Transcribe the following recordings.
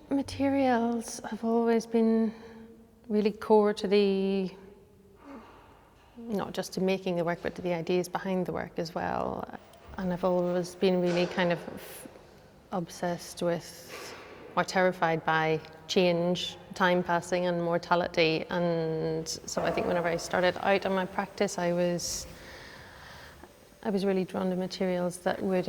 materials have always been really core to the, not just to making the work, but to the ideas behind the work as well. And I've always been really kind of obsessed with, or terrified by, change, time passing and mortality. And so I think whenever I started out on my practice, I was really drawn to materials that would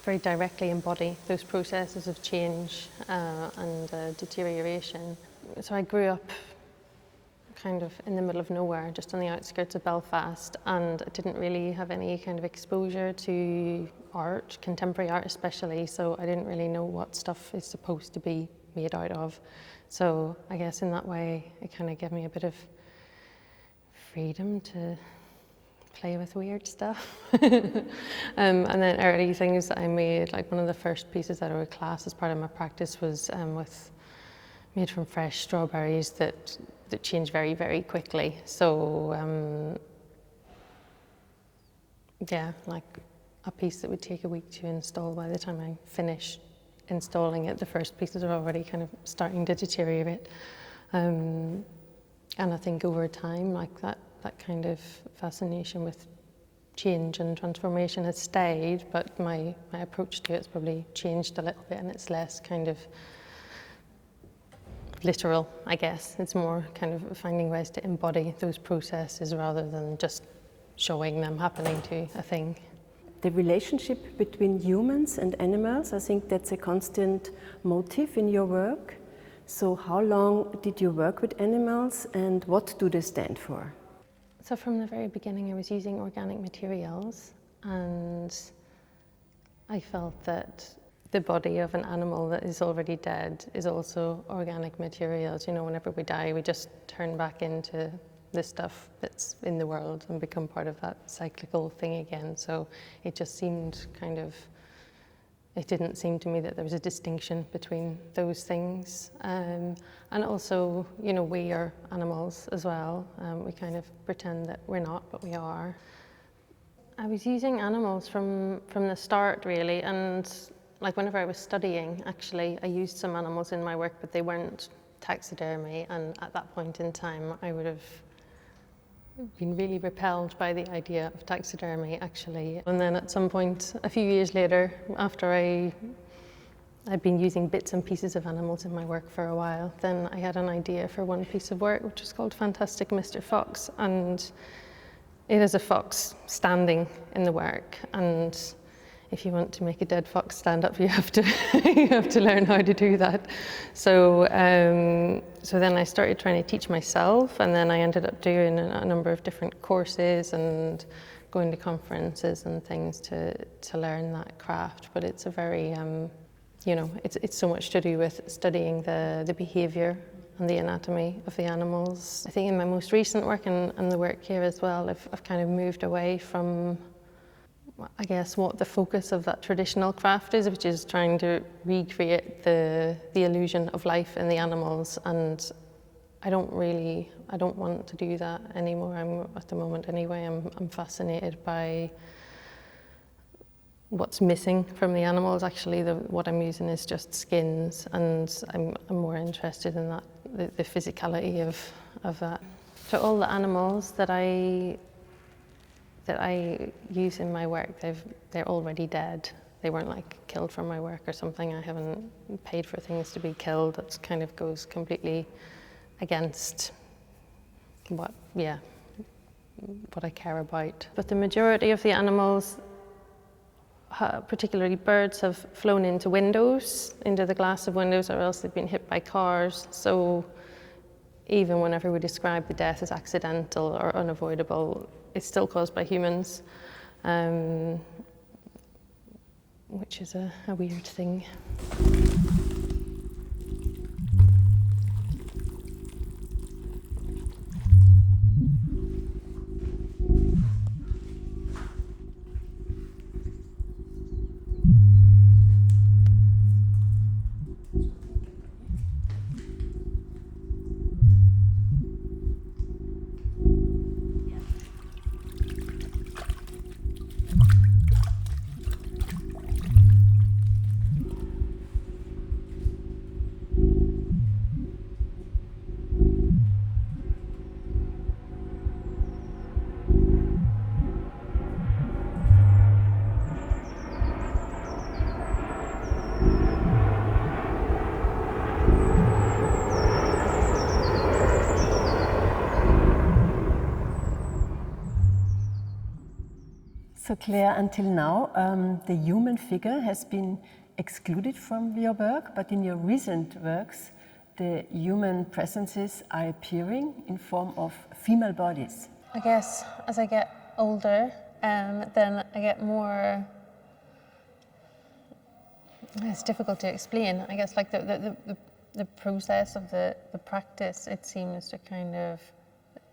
very directly embody those processes of change and deterioration. So I grew up kind of in the middle of nowhere, just on the outskirts of Belfast, and I didn't really have any kind of exposure to art, contemporary art especially, so I didn't really know what stuff is supposed to be made out of. So I guess in that way it kind of gave me a bit of freedom to play with weird stuff. And then early things that I made, like one of the first pieces out of a class as part of my practice was made from fresh strawberries that change very, very quickly. So yeah, like a piece that would take a week to install. By the time I finish installing it, the first pieces are already kind of starting to deteriorate. And I think over time, like that kind of fascination with change and transformation has stayed, but my approach to it has probably changed a little bit, and it's less kind of literal, I guess. It's more kind of finding ways to embody those processes rather than just showing them happening to a thing. The relationship between humans and animals, I think that's a constant motif in your work. So how long did you work with animals and what do they stand for? So from the very beginning I was using organic materials, and I felt that the body of an animal that is already dead is also organic materials. You know, whenever we die, we just turn back into the stuff that's in the world and become part of that cyclical thing again. So it just seemed kind of, it didn't seem to me that there was a distinction between those things. And also, you know, we are animals as well. We kind of pretend that we're not, but we are. I was using animals from the start, really, and like whenever I was studying, actually, I used some animals in my work, but they weren't taxidermy, and at that point in time, I would have been really repelled by the idea of taxidermy, actually. And then at some point, a few years later, after I'd been using bits and pieces of animals in my work for a while, then I had an idea for one piece of work, which was called Fantastic Mr. Fox, and it is a fox standing in the work, and if you want to make a dead fox stand up, you have to learn how to do that. So then I started trying to teach myself, and then I ended up doing a number of different courses and going to conferences and things to learn that craft. But it's a very, you know, it's so much to do with studying the behaviour and the anatomy of the animals. I think in my most recent work and the work here as well, I've kind of moved away from, I guess, what the focus of that traditional craft is, which is trying to recreate the illusion of life in the animals, and I don't want to do that anymore. At the moment anyway, I'm fascinated by what's missing from the animals. Actually, what I'm using is just skins, and I'm more interested in that, the physicality of that. So all the animals that I use in my work, they're already dead. They weren't like killed from my work or something. I haven't paid for things to be killed. That kind of goes completely against what I care about. But the majority of the animals, particularly birds, have flown into windows, into the glass of windows, or else they've been hit by cars. So even whenever we describe the death as accidental or unavoidable, it's still caused by humans, which is a weird thing. So Claire, until now, the human figure has been excluded from your work, but in your recent works, the human presences are appearing in form of female bodies. I guess as I get older, then I get more. It's difficult to explain. I guess like the process of the practice, it seems to kind of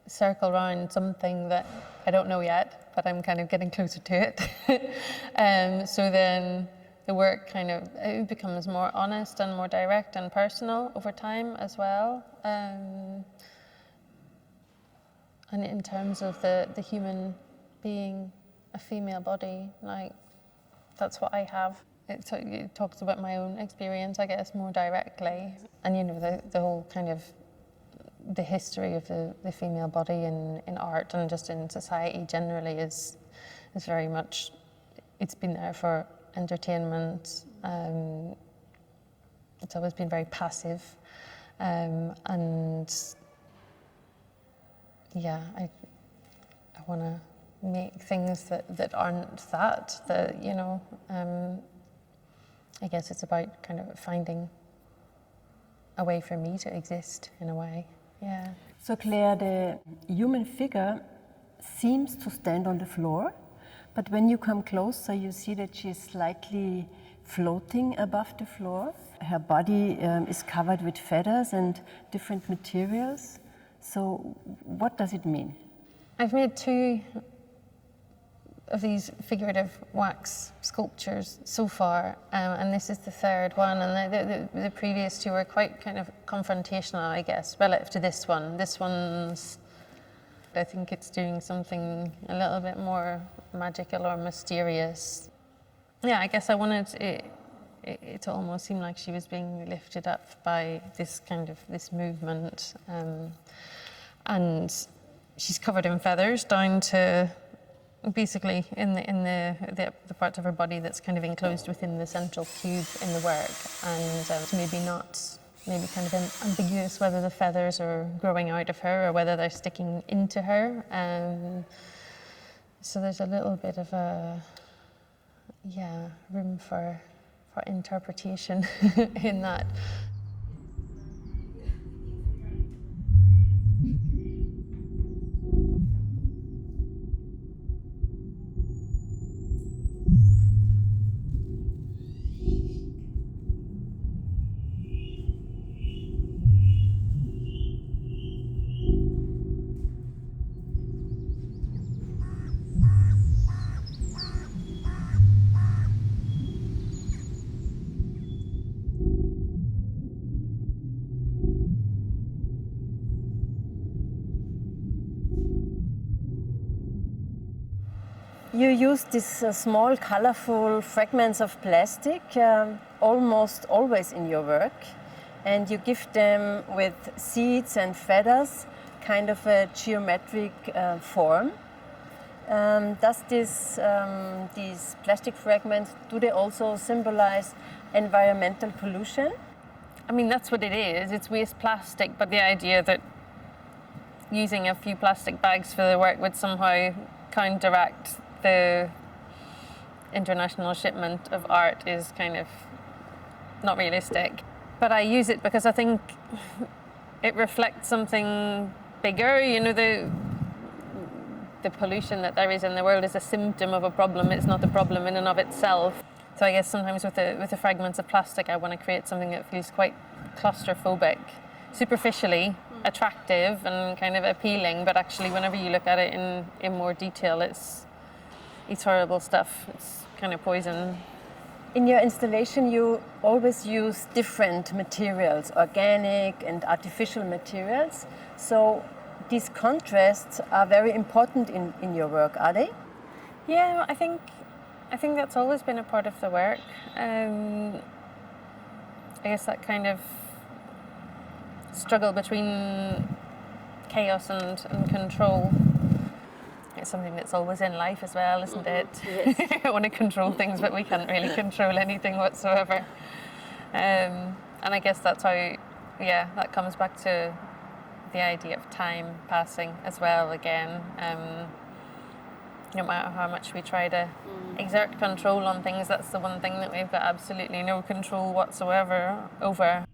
circle around something that I don't know yet, but I'm kind of getting closer to it. So then the work kind of it becomes more honest and more direct and personal over time as well. And in terms of the human being a female body, like that's what I have. It talks about my own experience, I guess, more directly. And you know, the whole kind of the history of the female body in art and just in society generally is very much, it's been there for entertainment. It's always been very passive. And yeah, I want to make things that aren't that, you know, I guess it's about kind of finding a way for me to exist in a way, yeah. So Claire, the human figure seems to stand on the floor, but when you come closer, you see that she is slightly floating above the floor. Her body is covered with feathers and different materials. So what does it mean? I've made 2 of these figurative wax sculptures so far, and this is the 3rd one, and the previous 2 were quite kind of confrontational, I guess, relative to this one. This one's, I think it's doing something a little bit more magical or mysterious. Yeah, I guess I wanted it to almost seem like she was being lifted up by this kind of, this movement, and she's covered in feathers down to basically in the parts of her body that's kind of enclosed within the central cube in the work, and it's maybe kind of ambiguous whether the feathers are growing out of her or whether they're sticking into her. So there's a little bit of a room for interpretation in that. You use these small, colorful fragments of plastic almost always in your work, and you give them with seeds and feathers kind of a geometric form. Does these plastic fragments, do they also symbolize environmental pollution? I mean, that's what it is. It's waste plastic, but the idea that using a few plastic bags for the work would somehow counteract the international shipment of art is kind of not realistic. But I use it because I think it reflects something bigger. You know, the pollution that there is in the world is a symptom of a problem. It's not the problem in and of itself. So I guess sometimes with the fragments of plastic, I want to create something that feels quite claustrophobic, superficially attractive and kind of appealing, but actually whenever you look at it in more detail, it's horrible stuff. It's kind of poison. In your installation, you always use different materials, organic and artificial materials. So these contrasts are very important in your work, are they? Yeah, I think that's always been a part of the work. I guess that kind of struggle between chaos and control. It's something that's always in life as well, isn't it? Yes. I want to control things, but we can't really control anything whatsoever. And I guess that's how, that comes back to the idea of time passing as well again. no matter how much we try to exert control on things, that's the one thing that we've got absolutely no control whatsoever over.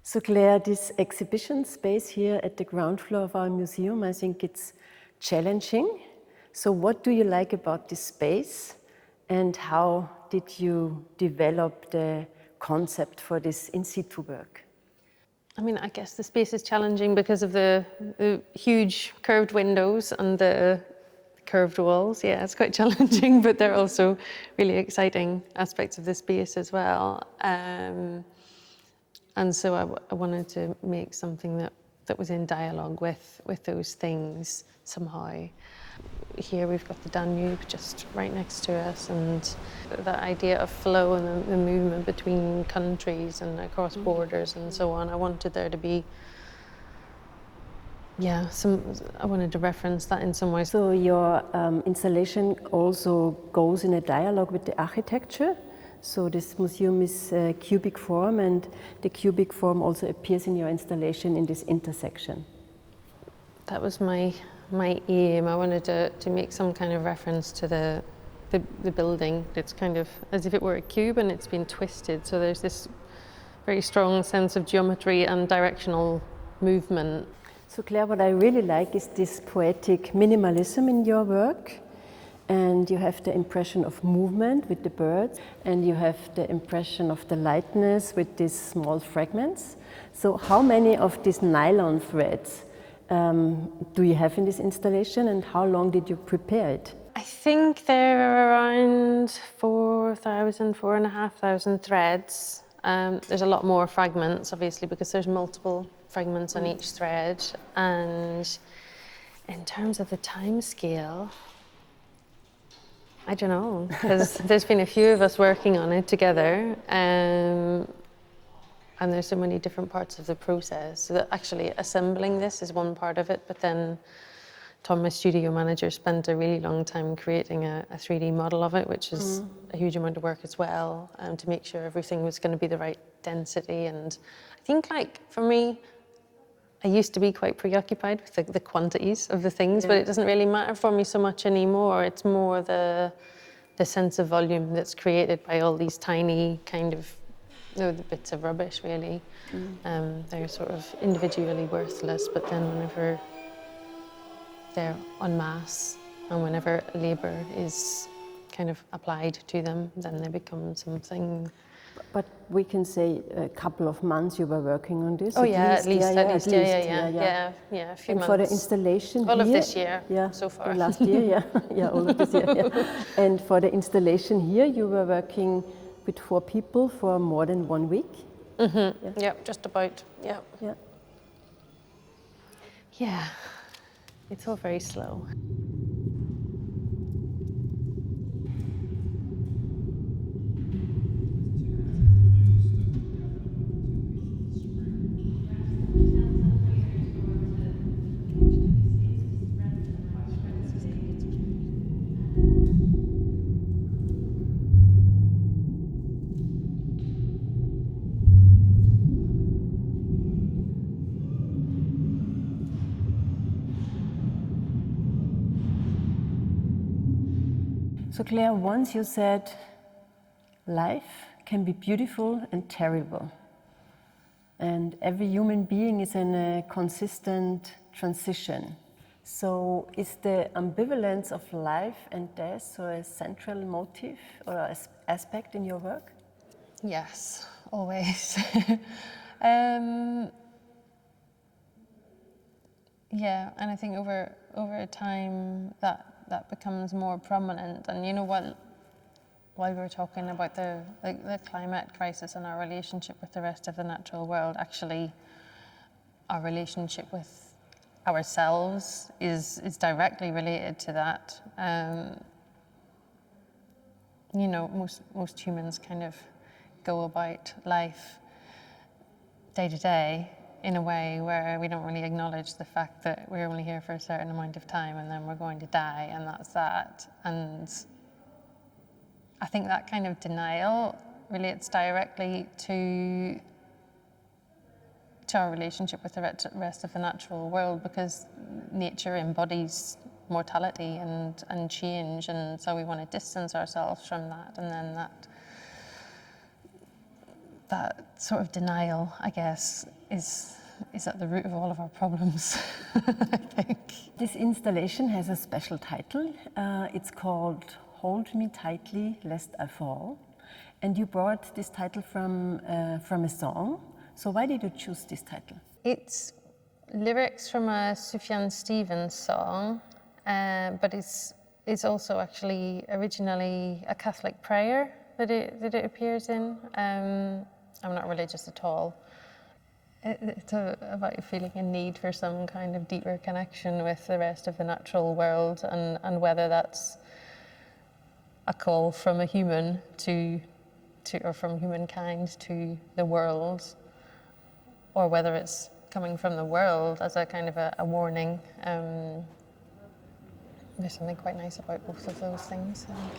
So Claire, this exhibition space here at the ground floor of our museum, I think it's challenging. So what do you like about this space, and how did you develop the concept for this in situ work? I mean, I guess the space is challenging because of the huge curved windows and the curved walls. Yeah, it's quite challenging, but they're also really exciting aspects of the space as well. And so I wanted to make something that was in dialogue with those things somehow. Here we've got the Danube just right next to us, and that idea of flow and the movement between countries and across borders and so on. I wanted there to be, I wanted to reference that in some way. So your installation also goes in a dialogue with the architecture. So this museum is cubic form, and the cubic form also appears in your installation in this intersection. That was my aim. I wanted to make some kind of reference to the building. It's kind of as if it were a cube and it's been twisted. So there's this very strong sense of geometry and directional movement. So Claire, what I really like is this poetic minimalism in your work. And you have the impression of movement with the birds, and you have the impression of the lightness with these small fragments. So how many of these nylon threads do you have in this installation, and how long did you prepare it? I think there are around 4,000, 4,500 threads. There's a lot more fragments, obviously, because there's multiple fragments on each thread. And in terms of the time scale, I don't know, because there's been a few of us working on it together, and there's so many different parts of the process. So that actually assembling this is one part of it, but then Tom, my studio manager, spent a really long time creating a 3D model of it, which is a huge amount of work as well, to make sure everything was going to be the right density. And I think, like, for me, I used to be quite preoccupied with the quantities of the things, but it doesn't really matter for me so much anymore. It's more the sense of volume that's created by all these tiny kind of the bits of rubbish, really. They're sort of individually worthless, but then whenever they're en masse and whenever labour is kind of applied to them, then they become something But we can say a couple of months you were working on this. At least, a few and months. for the installation all here, of this year, so far. Last year, all of this year. And for the installation here, you were working with 4 people for more than 1 week. Just about. Yeah, it's all very slow. So Claire, once you said life can be beautiful and terrible, and every human being is in a consistent transition. So is the ambivalence of life and death so a central motive or aspect in your work? Yes, always. And I think over time that becomes more prominent. And you know what? While we were talking about the climate crisis and our relationship with the rest of the natural world, actually, our relationship with ourselves is directly related to that. Most humans kind of go about life day to day in a way where we don't really acknowledge the fact that we're only here for a certain amount of time and then we're going to die, and that's that. And I think that kind of denial relates directly to our relationship with the rest of the natural world, because nature embodies mortality and change, and so we want to distance ourselves from that, and then that sort of denial, I guess, is at the root of all of our problems, I think. This installation has a special title. It's called Hold Me Tightly Lest I Fall. And you brought this title from a song. So why did you choose this title? It's lyrics from a Sufjan Stevens song, but it's also actually originally a Catholic prayer that it appears in. I'm not religious at all. It's about feeling a need for some kind of deeper connection with the rest of the natural world, and whether that's a call from a human or from humankind to the world, or whether it's coming from the world as a kind of a warning. There's something quite nice about both of those things, I think.